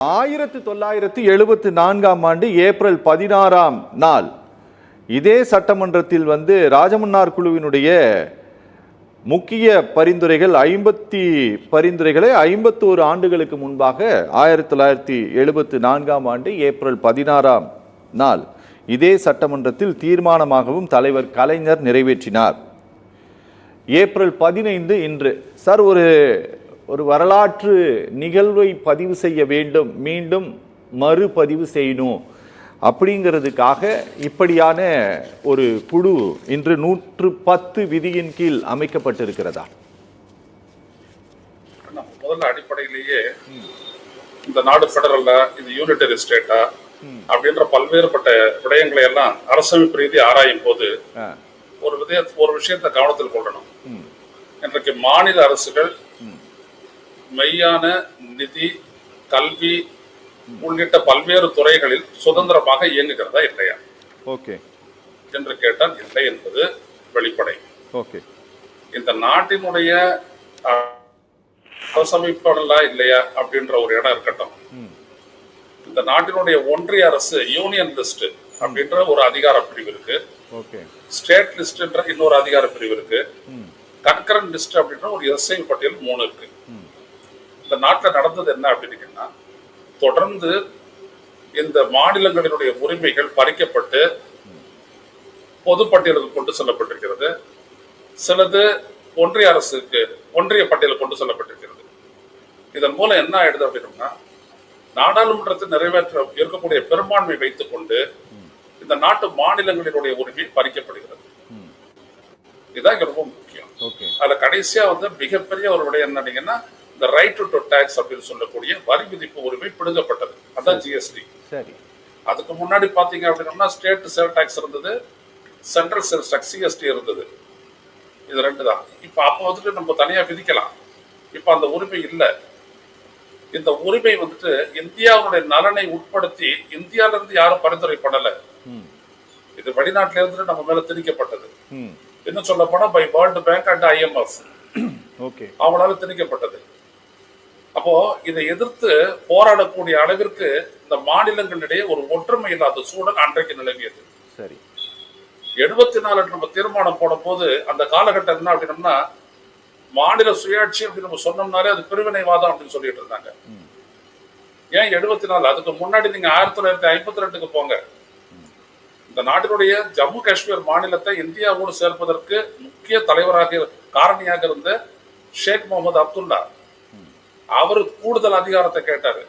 1974 April 16 இதே சட்டமன்றத்தில் ராஜமன்னார் குழுவினுடைய முக்கிய பரிந்துரைகளை 51 ஆண்டுகளுக்கு முன்பாக 1974 ஏப்ரல் 16 இதே சட்டமன்றத்தில் தீர்மானமாகவும் தலைவர் கலைஞர் நிறைவேற்றினார். ஏப்ரல் 15 இன்று சார் ஒரு வரலாற்று நிகழ்வை பதிவு செய்ய வேண்டும், மீண்டும் மறுபதிவு செய்யணும் அப்படிங்கிறதுக்காக இப்படியான ஒரு குழு இன்று 110 விதியின் கீழ் அமைக்கப்பட்டிருக்கிறதா? முதல்ல அடிப்படையிலேயே இந்த நாடு பெடரலா, இது யூனிட்டரி ஸ்டேட்டா அப்படின்ற பல்வேறுபட்ட விடயங்களை எல்லாம் அரசமைப்பு ரீதி ஆராயும் போது ஒரு விஷயத்தை கவனத்தில் கொள்ளணும். இன்றைக்கு மாநில அரசுகள் மெய்யான நிதி, கல்வி உள்ளிட்ட பல்வேறு துறைகளில் சுதந்திரமாக இயங்குகிறதா இல்லையா என்று கேட்டால் இல்லை என்பது வெளிப்படை. இந்த நாட்டினுடைய அரசமைப்படலா இல்லையா அப்படின்ற ஒரு இடம் இருக்கட்டும். இந்த நாட்டினுடைய ஒன்றிய அரசு யூனியன் லிஸ்ட் அப்படின்ற ஒரு அதிகார பிரிவு இருக்கு, ஸ்டேட் லிஸ்ட் என்ற இன்னொரு அதிகார பிரிவு இருக்கு, கன்கரண்ட் லிஸ்ட் அப்படின்ற ஒரு எஸ்ஐ பட்டியல் 3 இருக்கு. இந்த நாட்டில் நடந்தது என்ன அப்படின்னா, தொடர்ந்து இந்த மாநிலங்களினுடைய உரிமைகள் பறிக்கப்பட்டு பொது பட்டியலுக்கு கொண்டு செல்லப்பட்டிருக்கிறது. சிலது ஒன்றிய அரசுக்கு ஒன்றிய பட்டியலுக்கு கொண்டு செல்லப்பட்டிருக்கிறது. இதன் மூலம் என்ன ஆயிடுது அப்படின்னா, நாடாளுமன்றத்தில் நிறைவேற்ற இருக்கக்கூடிய பெரும்பான்மை வைத்துக் கொண்டு இந்த நாட்டு மாநிலங்களினுடைய உரிமை பறிக்கப்படுகிறது. இதுதான் ரொம்ப முக்கியம். அதுல கடைசியா மிகப்பெரிய ஒரு விடயம் என்னன்னா, இந்த ரைட் டு டாக்ஸ் அப்படின்னு சொல்லக்கூடிய வரி விதிப்பு உரிமை பிடுங்கப்பட்டது. அதான் ஜிஎஸ்டி. அதுக்கு முன்னாடி பாத்தீங்க அப்படின்னா ஸ்டேட் சேல் டாக்ஸ் இருந்தது, சென்ட்ரல் சேல்ஸ் டாக்ஸ் சிஎஸ்டி இருந்தது. இது 2 தான். இப்ப அப்போ நம்ம தனியா விதிக்கலாம். இப்ப அந்த உரிமை இல்லை. இந்த உரிமை இந்தியாவுடைய நலனை உட்படுத்தி இந்தியாவில இருந்து யாரும் பரிந்துரை பண்ணல. இது வெளிநாட்டில இருந்து நம்ம மேல திணிக்கப்பட்டது. இன்னும் சொல்ல போனா by World Bank and IMF அவங்களால திணிக்கப்பட்டது. அப்போ இதை எதிர்த்து போராடக்கூடிய அளவிற்கு இந்த மாநிலங்களிடையே ஒரு ஒற்றுமை இல்லாத சூழல் அன்றைக்கு நிலவியது. 74 நம்ம தீர்மானம் போடும் போது அந்த காலகட்டம் என்ன அப்படின்னா, மாநில சுயாட்சி அப்படின்னு நம்ம சொன்னோம்னாலே அது பிரிவினைவாதம் அப்படின்னு சொல்லிட்டு இருந்தாங்க. ஏன் 74? அதுக்கு முன்னாடி நீங்க 1952க்கு போங்க. இந்த நாட்டினுடைய ஜம்மு காஷ்மீர் மாநிலத்தை இந்தியாவோடு சேர்ப்பதற்கு முக்கிய தலைவராக காரணியாக இருந்த ஷேக் முகமது அப்துல்லா அவர் கூடுதல் அதிகாரத்தை கேட்டாரு.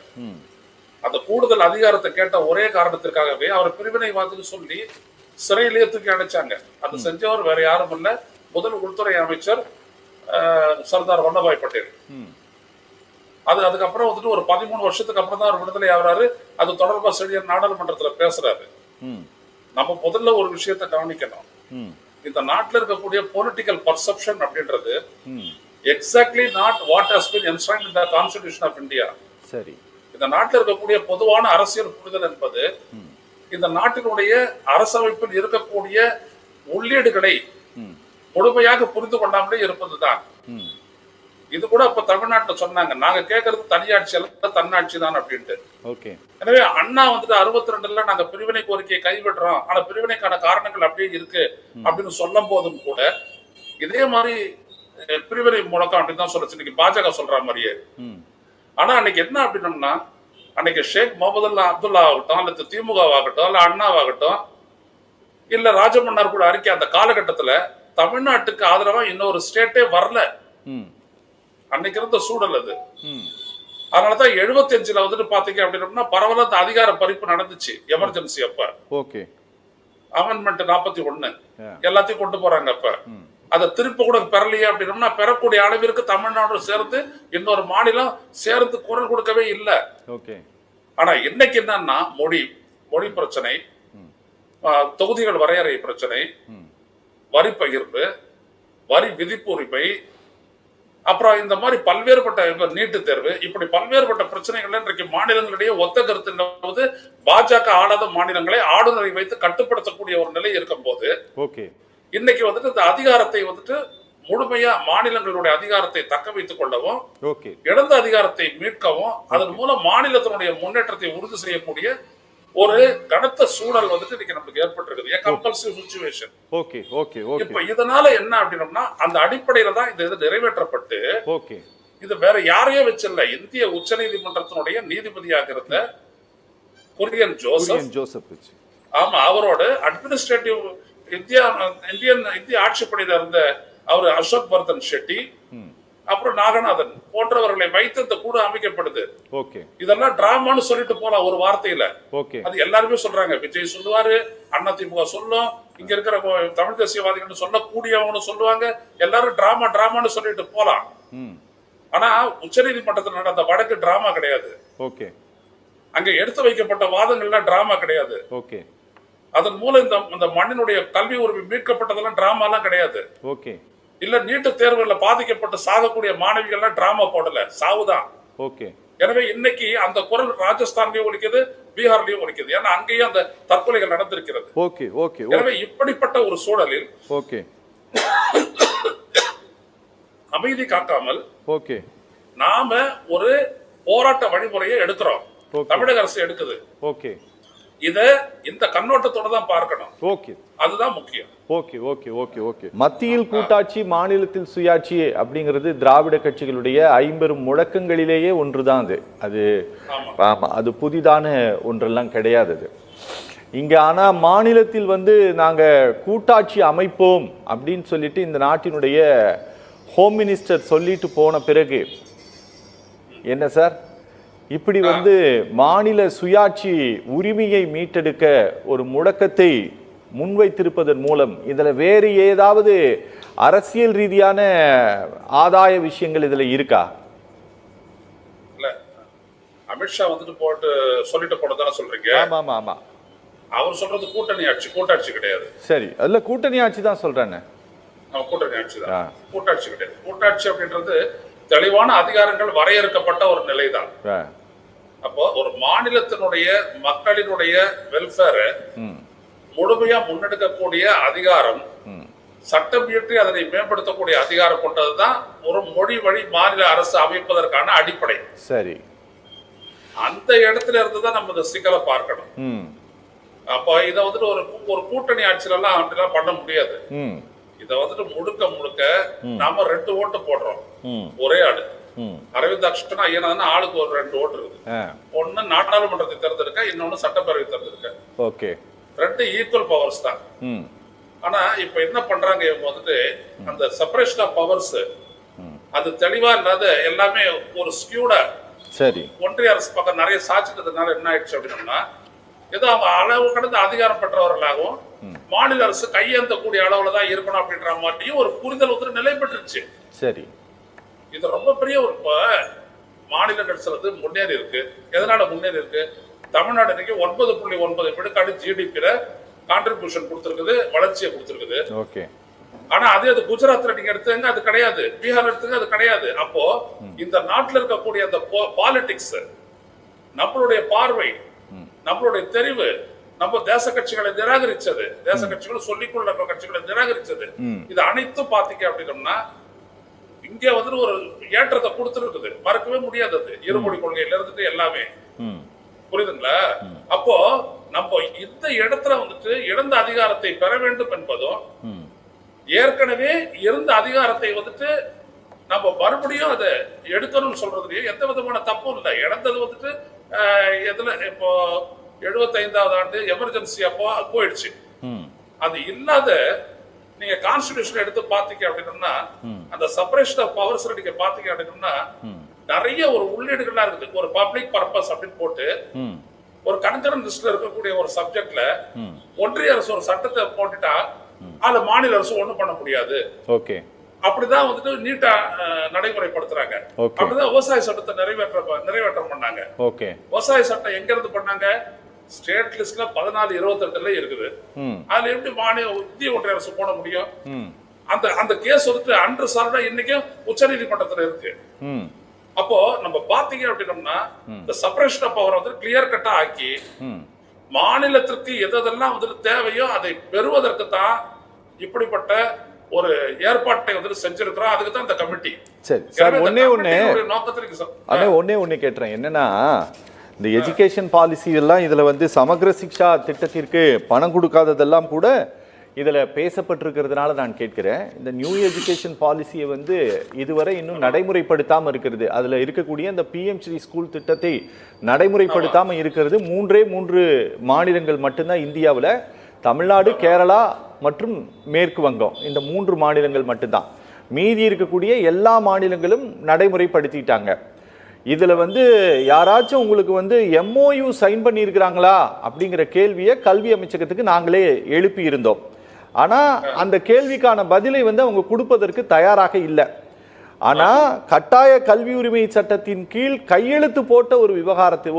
அந்த கூடுதல் அதிகாரத்தை கேட்ட ஒரே காரணத்திற்காகவே அவர் பிரிவினைவாதின்னு சொல்லி சிறையிலேயே தூக்கி அடைச்சாங்க. அது செஞ்சவர் வேற யாரும் இல்ல, முதல் உள்துறை அமைச்சர் சர்தார் வல்லபாய் பட்டேல். அதுக்கப்புறம் ஒரு 13 வருஷத்துக்கு அப்புறம் தான் அவர் விடுதலை ஆகுறாரு. அது தொடர்பா செடியர் நாடாளுமன்றத்துல பேசுறாரு. நம்ம முதல்ல ஒரு விஷயத்தை கவனிக்கணும். இந்த நாட்டில் இருக்கக்கூடிய பொலிட்டிக்கல் பர்செப்ஷன் அப்படின்றது exactly not what has been enshrined in the constitution of India. இந்த நாட்டில் இருக்கக்கூடிய பொதுவான அரசியல் புரிதல் என்பது இந்த நாட்டினுடைய அரசமைப்பில் இருக்கக்கூடிய உள்ளீடுகளை முழுமையாக புரிந்து கொண்டாமலே இருப்பதுதான். இது கூட இப்ப தமிழ்நாட்டில் சொன்னாங்க, நாங்க கேட்கறது தனியாட்சி அல்ல தன்னாட்சி தான் அப்படின்ட்டு. எனவே அண்ணா 62ல நாங்க பிரிவினை கோரிக்கையை கைவிடுறோம், ஆனா பிரிவினைக்கான காரணங்கள் அப்படியே இருக்கு அப்படின்னு சொல்லும் போதும் கூட இதே மாதிரி பிரிவினை முழக்கம் அப்படின்னு தான் சொல்லுச்சு இன்னைக்கு பாஜக சொல்ற மாதிரியே. ஆனா அன்னைக்கு என்ன அப்படின்னோம்னா, அன்னைக்கு ஷேக் முகமது அப்துல்லா ஆகட்டும், அல்லது திமுக ஆகட்டும், இல்ல அண்ணாவாகட்டும், இல்ல ராஜமன்னார் கூட அறிக்கை அந்த காலகட்டத்துல தமிழ்நாட்டுக்கு ஆதரவா இன்னொரு ஸ்டேட்டே வரல. அன்னைக்கு இருந்த சூழல் அது. அதனாலதான் 75ல பாத்தீங்க அப்படின்னா பரவலா அந்த அதிகார பறிப்பு நடந்துச்சு. எமர்ஜென்சி அப்ப அமெண்ட்மெண்ட் 41 எல்லாத்தையும் கொண்டு போறாங்க. அப்ப அதை திருப்பி கூட பெறலையே அப்படின்னா பெறக்கூடிய அளவிற்கு தமிழ்நாடு சேர்ந்து இன்னொரு மாநிலம் சேர்ந்து குரல் கொடுக்கவே இல்லை. ஆனா இன்னைக்கு என்னன்னா மொழி பிரச்சனை, தொகுதிகள் வரையறை பிரச்சனை, வரி பகிர்வு, வரி விதிப்பு உரிமை, அப்புறம் இந்த மாதிரி பல்வேறுபட்ட நீட்டு தேர்வு, இப்படி பல்வேறுபட்ட பிரச்சனைகள் இன்றைக்கு மாநிலங்களிடையே ஒத்த கருத்து பாஜக ஆளாத மாநிலங்களை ஆளுநரை வைத்து கட்டுப்படுத்தக்கூடிய ஒரு நிலை இருக்கும் போது இன்னைக்கு இந்த அதிகாரத்தை முழுமையா மாநிலங்களுடைய அதிகாரத்தை தக்க வைத்துக் கொள்ளவும், ஓகே இழந்த அதிகாரத்தை மீட்கவும், அதன் மூலம் மாநிலத்தினுடைய முன்னேற்றத்தை உறுதி செய்யக்கூடிய ஒரு கனத்த சூழல் வந்துட்டு இன்னைக்கு நமக்கு ஏற்பட்டிருக்குது. Compulsive situation. Okay okay okay. இப்ப இதனால என்ன அப்படின்னா, அந்த அடிப்படையில தான் இது நிறைவேற்றப்பட்டு, ஓகே, இது வேற யாரையோ வச்சில்ல, இந்திய உச்ச நீதிமன்றத்தினுடைய நீதிபதியாக இருந்த குரியன் ஜோசப், ஆமா, அவரோட அட்மினிஸ்ட்ரேட்டிவ் இந்திய ஆட்சிப்படையில இருந்த அவர் அசோக் வர்தன் ஷெட்டி, அப்புறம் நாகநாதன் போன்றவர்களை வைத்து இந்த குழு அமைக்கப்படுது. ஓகே, இதெல்லாம் டிராமான்னு சொல்லிட்டு போலாம் ஒரு வார்த்தையில. ஓகே, அது எல்லாருமே சொல்றாங்க. விஜய் சொல்லுவாரு, அதிமுக சொல்லும், இங்க இருக்கிற தமிழ் தேசியவாதிகள் சொல்லக்கூடியவங்க சொல்லுவாங்க. எல்லாரும் டிராமான்னு சொல்லிட்டு போலாம். ஆனா உச்ச நீதிமன்றத்தில் நடந்த வழக்கு டிராமா கிடையாது. ஓகே, அங்க எடுத்து வைக்கப்பட்ட வாதங்கள்லாம் டிராமா கிடையாது. ஓகே, அதன் மூலம் இந்த மண்ணினுடைய கல்வி உரிமை மீட்கப்பட்டதெல்லாம் டிராமாலாம் கிடையாது. ஓகே, இல்ல நீட்டு தேர்வுல பாதிக்கப்பட்டு சாகக்கூடிய மாணவிகள்லாம் டிராமா போடல, சாவுதான். ஓகே. எனவே இன்னைக்கு அந்த குரல் ராஜஸ்தான்லயும் ஒலிக்குது, பீகார்லயும் ஒலிக்குது. ஏன்னா அங்கேயும் அந்த தற்கொலைகள் நடந்திருக்கிறது. Okay, okay. எனவே இப்படிப்பட்ட ஒரு சூழலில் ஓகே அமைதி காக்காமல் ஓகே நாம ஒரு போராட்ட வழிமுறையை எடுக்கிறோம். தமிழக அரசு எடுக்குது. ஓகே, இந்த கண்ணோட்டத்தோட தான் பார்க்கணும். ஓகே, அதுதான் முக்கியம். Okay okay okay okay. மத்தியில் கூட்டாட்சி, மாநிலத்தில் சுயாட்சி அப்படிங்கிறது திராவிட கட்சிகளுடைய ஐம்பெரும் முழக்கங்களிலேயே ஒன்றுதான். அது ஆமா, அது புதிதான ஒன்றெல்லாம் கிடையாது. அது இங்க ஆனா மாநிலத்தில் நாங்க கூட்டாட்சி அமைப்போம் அப்படின்னு சொல்லிட்டு இந்த நாட்டினுடைய ஹோம் மினிஸ்டர் சொல்லிட்டு போன பிறகு என்ன சார், இப்படி மாநில சுயாட்சி உரிமையை மீட்டெடுக்க ஒரு முழக்கத்தை முன்வைத்திருப்பதன் மூலம் இதுல வேறு ஏதாவது அரசியல் ரீதியான ஆதாய விஷயங்கள் இதுல இருக்கா? இல்ல, அமித்ஷா போட்டு சொல்லிட்டு போனதான சொல்றீங்க. ஆமா ஆமா ஆமா. அவர் சொல்றது கூட்டாட்சி கிடையாது. சரி, அதுல கூட்டணி ஆட்சி தான் சொல்றேன். கூட்டணி ஆட்சி தான், கூட்டாட்சி கிடையாது. கூட்டாட்சி அப்படின்றது தெளிவான அதிகாரங்கள் வரையறுக்கப்பட்ட ஒரு நிலைதான். அப்போ ஒரு மாநிலத்தினுடைய மக்களினுடைய வெல்ஃபேரை முழுமையா முன்னெடுக்கக்கூடிய அதிகாரம், சட்டம் இயற்றி அதனை மேம்படுத்தக்கூடிய அதிகாரம் கொண்டதுதான் ஒரு மொழி வழி மாநில அரசு அமைப்பதற்கான அடிப்படை. சரி, அந்த இடத்துல இருந்துதான் நம்ம இந்த சிக்கலை பார்க்கணும். அப்போ இதை ஒரு கூட்டணி ஆட்சியில எல்லாம் அப்படிலாம் பண்ண முடியாது. இதை முழுக்க நாம 2 ஓட்டு போடுறோம், ஒரே ஆளு. அரவிந்த் அக்ஷனா ஐயனா ஆளுக்கு ஒரு 2 ஓட்டு இருக்குது. ஒன்னு நாடாளுமன்றத்தை தேர்ந்தெடுக்க, இன்னொன்னு சட்டப்பேரவை தேர்ந்தெடுக்க. ஓகே, 2 ஈக்குவல் பவர்ஸ் தான். ஆனா இப்ப என்ன பண்றாங்க இவங்க அந்த செப்பரேஷன் ஆஃப் பவர்ஸ் அது தெளிவா இல்லாத எல்லாமே ஒரு ஸ்கியூடா. சரி, ஒன்றிய அரசு பக்கம் நிறைய சாட்சிட்டதுனால என்ன ஆயிடுச்சு அப்படின்னா, ஏதோ அவங்க அளவு கடந்த அதிகாரம் பெற்றவர்களாகவும் மாநில அரசு கையேந்தக்கூடிய அளவுல தான் இருக்கணும் அப்படின்ற மாதிரியும் ஒரு புரிதல் நிலை பெற்றுச்சு. சரி, இது ரொம்ப பெரிய ஒரு மாநிலங்கள் சிலது முன்னேறி இருக்கு. எதனால முன்னேறி இருக்கு? தமிழ்நாடு இன்னைக்கு 9.9 விழுக்காடு ஜிடிபில கான்ட்ரிபியூஷன் கொடுத்திருக்குது, வளர்ச்சியை கொடுத்திருக்குது. ஓகே, ஆனா அது குஜராத்ல நீங்க எடுத்துங்க அது கிடையாது, பீகார் எடுத்துங்க அது கிடையாது. அப்போ இந்த நாட்டில் இருக்கக்கூடிய அந்த பாலிடிக்ஸ், நம்மளுடைய பார்வை, நம்மளுடைய தெரிவு, நம்ம தேச கட்சிகளை நிராகரிச்சது, தேச கட்சிகள் சொல்லிக்கொள்ள கட்சிகளை நிராகரிச்சது, இது அனைத்தும் பாத்தீங்க அப்படின்னா இங்க ஒரு ஏற்றத்தை கொடுத்துருக்குது, மறக்கவே முடியாது. அது இருமொழி கொள்கையில இருந்துட்டு எல்லாமே புரியுதுங்களா? அப்போ நம்ம இந்த இடத்துல இழந்த அதிகாரத்தை பெற வேண்டும் என்பதும், ஏற்கனவே இருந்த அதிகாரத்தை நம்ம மறுபடியும் அதை எடுக்கணும்னு சொல்றதுலயே எந்த விதமான தப்பும் இல்லை. இழந்தது எதுல இப்போ 75வது ஆண்டு எமர்ஜென்சி அப்போ போயிடுச்சு. அது இல்லாத நீங்க கான்ஸ்டிடியூஷன் எடுத்து பாத்தீங்க அப்படின்னா, அந்த செப்பரேஷன் ஆஃப் பவர்ஸ் நீங்க பாத்தீங்க அப்படின்னா நிறைய ஒரு உள்ளீடுகள்லாம் இருக்குது. ஒரு பப்ளிக் பர்பஸ் அப்படின்னு போட்டு ஒரு கன்கரண்ட் லிஸ்ட்ல இருக்கக்கூடிய ஒரு சப்ஜெக்ட்ல ஒன்றிய அரசு ஒரு சட்டத்தை போட்டுட்டா அதுல மாநில அரசு ஒண்ணும் பண்ண முடியாது. ஓகே, அப்படிதான் நீட்டா நடைமுறைப்படுத்துறாங்க. அப்படிதான் விவசாய சட்டத்தை நிறைவேற்றம் பண்ணாங்க. ஓகே, விவசாய சட்டம் எங்க இருந்து பண்ணாங்க? ஸ்டேட் லிஸ்ட்ல 1428 இருக்குது. அதுல எப்படி இந்திய ஒன்றிய அரசு போட முடியும்? அந்த கேஸ் அன்ரிசால்வ்டா இன்னைக்கும் உச்ச நீதிமன்றத்துல இருக்கு. அப்போ நம்ம பாத்தீங்க அப்படின்னா இந்த செப்பரேஷன் ஆஃப் பவர் கிளியர் கட்டா ஆக்கி மாநிலத்திற்கு எதெல்லாம் தேவையோ அதை பெறுவதற்கு தான் இப்படிப்பட்ட ஒரு ஏற்பாட்டை வந்துட்டு செஞ்சிருக்கிறோம். அதுக்கு தான் இந்த கமிட்டி. சரி சார், ஒன்னே ஒண்ணு கேட்டுறேன். என்னன்னா, இந்த எஜுகேஷன் பாலிசி எல்லாம் இதுல வந்து சமக்ர சிக்ஷா திட்டத்திற்கு பணம் கொடுக்காததெல்லாம் கூட இதுல பேசப்பட்டிருக்கிறதுனால நான் கேட்கிறேன். இந்த நியூ எஜுகேஷன் பாலிசியை வந்து இதுவரை இன்னும் நடைமுறைப்படுத்தாம இருக்கிறது. அதுல இருக்கக்கூடிய இந்த பிஎம் ஸ்கூல் திட்டத்தை நடைமுறைப்படுத்தாம இருக்கிறது 3 மாநிலங்கள் மட்டும்தான் இந்தியாவில். தமிழ்நாடு, கேரளா மற்றும் மேற்கு வங்கம், இந்த 3 மாநிலங்கள் மட்டும்தான். மீதி இருக்கக்கூடிய எல்லா மாநிலங்களும் நடைமுறைப்படுத்திட்டாங்க. இதுல வந்து யாராச்சும் உங்களுக்கு வந்து MOU சைன் பண்ணியிருக்கிறாங்களா அப்படிங்கிற கேள்வியை கல்வி அமைச்சகத்துக்கு நாங்களே எழுப்பி இருந்தோம். ஆனா அந்த கேள்விக்கான பதிலை வந்து அவங்க கொடுப்பதற்கு தயாராக இல்லை. ஆனா கட்டாய கல்வி உரிமை சட்டத்தின் கீழ் கையெழுத்து போட்ட ஒரு விவகாரத்தை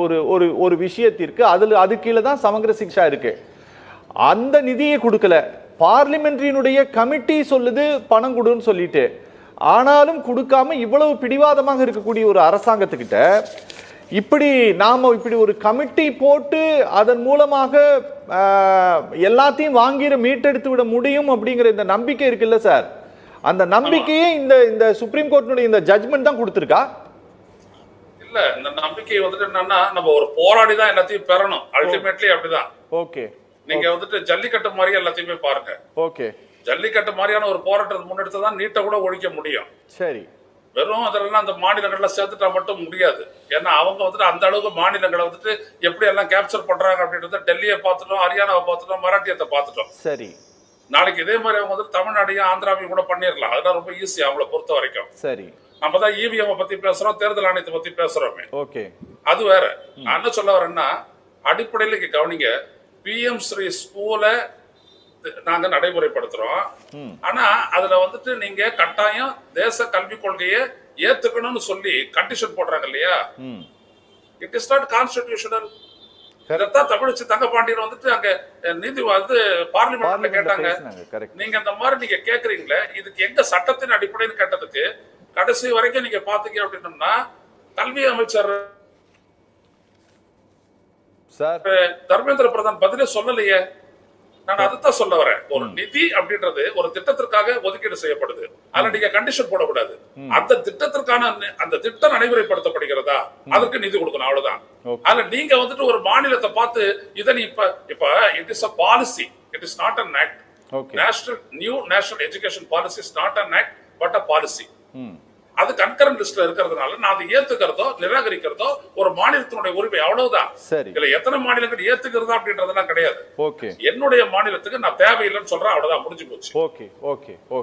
ஒரு விஷயத்திற்கு அது கீழே தான் சமக்ர சிக்ஷா இருக்கு. அந்த நிதியை கொடுக்கல. பார்லிமெண்டரியினுடைய கமிட்டி சொல்லுது பணம் கொடுன்னு சொல்லிட்டு, ஆனாலும் கொடுக்காம இவ்வளவு பிடிவாதமாக இருக்கக்கூடிய ஒரு அரசாங்கத்துக்கிட்ட இப்படி ஒரு கமிட்டி போட்டு அதன் மூலமாக எல்லாத்தையும் வாங்கிற மீட்டெடுத்து விட முடியும் அப்படிங்கிற இந்த நம்பிக்கை இருக்குல்ல சார், அந்த நம்பிக்கையே இந்த சுப்ரீம் கோர்ட்டினுடைய இந்த ஜட்ஜ்மெண்ட் தான் கொடுத்திருக்கா? இல்ல, இந்த நம்பிக்கை வந்துட்டு என்னன்னா, நம்ம ஒரு போராடி தான் எல்லாத்தையும் பெறணும். அல்டிமேட்லி அப்படிதான். ஓகே, நீங்க வந்துட்டு ஜல்லிக்கட்டு மாதிரி எல்லாத்தையுமே பாருங்க. ஓகே, ஜல்லிக்கட்டு மாதிரியான ஒரு போராட்டத்தை முன்னெடுத்து தான் நீட்டை கூட ஒழிக்க முடியும். சரி, வெறும் அதெல்லாம் அந்த மாநிலங்கள்ல சேர்த்துட்டா மட்டும் முடியாது. ஏன்னா அவங்க வந்துட்டு அந்த அளவுக்கு மாநிலங்களை வந்துட்டு எப்படி எல்லாம் கேப்சர் பண்றாங்க அப்படின்றத டெல்லியை பார்த்துட்டோம், ஹரியானாவை பார்த்துட்டோம், மராட்டியத்தை பார்த்துட்டோம். சரி, நாளைக்கு இதே மாதிரி அவங்க வந்துட்டு தமிழ்நாடையும் ஆந்திராவையும் கூட பண்ணிடலாம். அதெல்லாம் ரொம்ப ஈஸி அவங்கள பொறுத்த வரைக்கும். சரி, நம்ம தான் EVM பத்தி பேசுறோம், தேர்தல் ஆணையத்தை பத்தி பேசுறோமே. ஓகே, அது வேற. நான் என்ன சொல்ல வரேன்னா, அடிப்படையில் கவனிங்க, PM ஸ்ரீ ஸ்கூல நாங்க நடைமுறைப்படுத்துறோம். ஆனா அதுல வந்துட்டு நீங்க கட்டாயம் தேச கல்விக் கொள்கையை ஏத்துக்கணும்னு சொல்லி கண்டிஷன் போடுறாங்க இல்லையா? It is not constitutional. இதைத்தான் தமிழிச்சு தங்கபாண்டியன் வந்துட்டு அங்க நீதி வந்து பார்லிமெண்ட்ல கேட்டாங்க. நீங்க அந்த மாதிரி நீங்க கேக்குறீங்களே, இதுக்கு எங்க சட்டத்தின் அடிப்படையில் கேட்டதுக்கு கடைசி வரைக்கும் நீங்க பாத்தீங்க அப்படின்னா கல்வி அமைச்சர் தர்மேந்திர பிரதான் பதிலே சொல்லலையே. நான் அதைத்தான் சொல்ல வரேன். ஒரு நிதி அப்படின்றது ஒரு திட்டத்திற்காக ஒதுக்கீடு செய்யப்படுது. அதுல நீங்க கண்டிஷன் போடக்கூடாது. அந்த திட்டத்திற்கான அந்த திட்டம் நடைமுறைப்படுத்தப்படுகிறதா, அதற்கு நிதி கொடுக்கணும், அவ்வளவுதான். அதுல நீங்க வந்துட்டு ஒரு மாநிலத்தை பார்த்து இதை இப்ப it is a policy, it is not an act. New national education policy is not an act but a policy. அது கன்கரண்ட் லிஸ்ட்ல இருக்கிறதுனால நான் அதை ஏத்துக்கிறதோ நிராகரிக்கிறதோ ஒரு மாநிலத்தினுடைய உரிமை, அவ்வளவுதான். இதுல எத்தனை மாநிலங்கள் ஏத்துக்கிறதா அப்படின்றதெல்லாம் கிடையாது. என்னுடைய மாநிலத்துக்கு நான் தேவையில்லைன்னு சொல்றேன், அவ்வளவுதான், முடிஞ்சு போச்சு. Okay, okay, okay.